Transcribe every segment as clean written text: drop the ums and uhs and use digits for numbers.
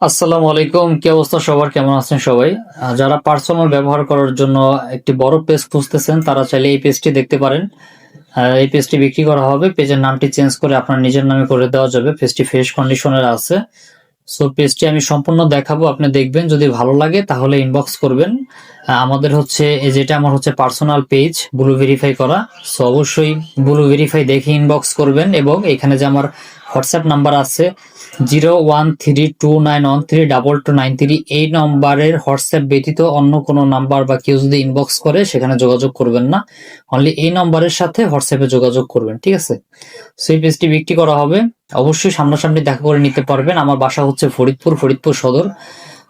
আসসালামু আলাইকুম। কি অবস্থা সবার? কেমন আছেন সবাই? যারা পার্সোনাল ব্যবহার করার জন্য একটি বড় পেজ খুঁজতেছেন তারা চাইলে এই পেজটি দেখতে পারেন। এই পেজটি বিক্রি করা হবে। পেজের নামটি চেঞ্জ করে আপনার নিজের নামে করে দেওয়া যাবে। পেজটি ফ্রেশ কন্ডিশনের আছে। সো পেজটি আমি সম্পূর্ণ দেখাবো, আপনি দেখবেন। যদি ভালো লাগে তাহলে ইনবক্স করবেন। আমাদের হচ্ছে যেটা আমার হচ্ছে পার্সোনাল পেজ, ব্লু ভেরিফাই করা। সো অবশ্যই ব্লু ভেরিফাই দেখে ইনবক্স করবেন এবং এখানে যে আমার হোয়াটসঅ্যাপ নাম্বার আছে 0132913229 এই নম্বরের হোয়াটসঅ্যাপ ব্যতীত অন্য কোনো নাম্বার বা কেউ যদি ইনবক্স করে সেখানে যোগাযোগ করবেন না। অনলি এই নম্বরের সাথে হোয়াটসঅ্যাপে যোগাযোগ করবেন, ঠিক আছে? সেই পেজটি বিক্রি করা হবে। অবশ্যই সামনাসামনি দেখা করে নিতে পারবেন। আমার বাসা হচ্ছে ফরিদপুর সদর।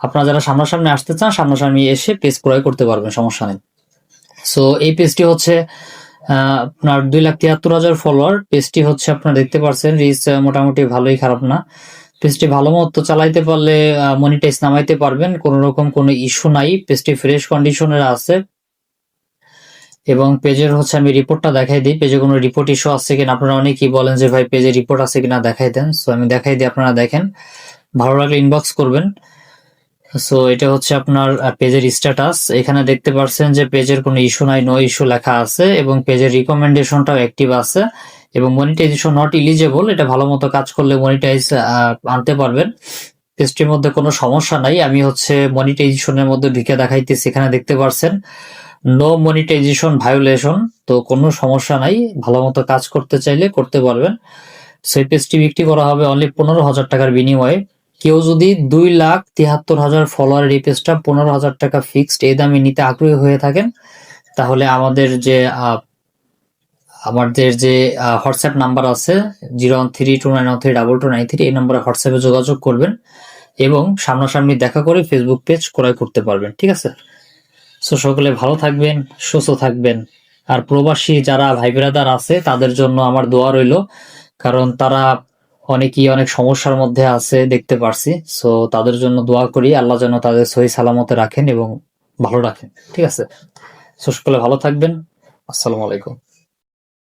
আপনারা যারা সামনাসামনি আসতে চান সামনাসামনি এসে পেজ ক্রয় করতে পারবেন, সমস্যা নেই। সো এই পেজটি হচ্ছে আপনার 2,73,000 ফলোয়ার। পেজটি হচ্ছে আপনারা দেখতে পাচ্ছেন, রিচ মোটামুটি ভালোই, খারাপ না। পেজটি ভালো মতো চালাইতে পারলে মনিটাইজ নামাইতে পারবেন, কোনো রকম কোনো ইস্যু নাই। পেজটি ফ্রেশ কন্ডিশনের আছে এবং পেজের হচ্ছে আমি রিপোর্টটা দেখাই দিই। পেজে কোনো রিপোর্ট ইস্যু আছে কিনা, আপনারা অনেকেই বলেন যে ভাই পেজে রিপোর্ট আছে কিনা দেখাই দেন। সো আমি দেখাই দিই, আপনারা দেখেন। ভালো লাগলে ইনবক্স করবেন। সো এটা হচ্ছে আপনার পেজের স্ট্যাটাস। এখানে দেখতে পাচ্ছেন যে পেজের কোনো ইস্যু নাই, নো ইস্যু লেখা আছে এবং পেজের রিকমেন্ডেশনটাও অ্যাক্টিভ আছে এবং মনিটাইজেশন নট ইলিজেবল। এটা ভালো মতো কাজ করলে মনিটাইজ আনতে পারবেন। পেজটির মধ্যে কোনো সমস্যা নাই। আমি হচ্ছে মনিটাইজেশনের মধ্যে ঢুকে দেখাইতেছি, এখানে দেখতে পাচ্ছেন নো মনিটাইজেশন ভায়োলেশন। তো কোনো সমস্যা নাই, ভালো মতো কাজ করতে চাইলে করতে পারবেন। সেই পেজটি বিক্রি করা হবে অনলি 15,000 টাকার বিনিময়ে। কেউ যদি 2,73,000 ফলোয়ারের এই পেজটা 15,000 টাকা ফিক্সড এই দামে নিতে আগ্রহী হয়ে থাকেন তাহলে আমাদের যে হোয়াটসঅ্যাপ নাম্বার আছে 0132913229 এই নম্বরে হোয়াটসঅ্যাপে যোগাযোগ করবেন এবং সামনাসামনি দেখা করে ফেসবুক পেজ ক্রয় করতে পারবেন, ঠিক আছে? সো সকলে ভালো থাকবেন, সুস্থ থাকবেন। আর প্রবাসী যারা ভাই ব্রাদার আছে তাদের জন্য আমার দোয়া রইল, কারণ তারা অনেকেই অনেক সমস্যার মধ্যে আছে দেখতে পারছি। সো তাদের জন্য দোয়া করি, আল্লাহ যেন তাদের সহি সালামতে রাখেন এবং ভালো রাখেন, ঠিক আছে? সো সকলে ভালো থাকবেন। আসসালামু আলাইকুম।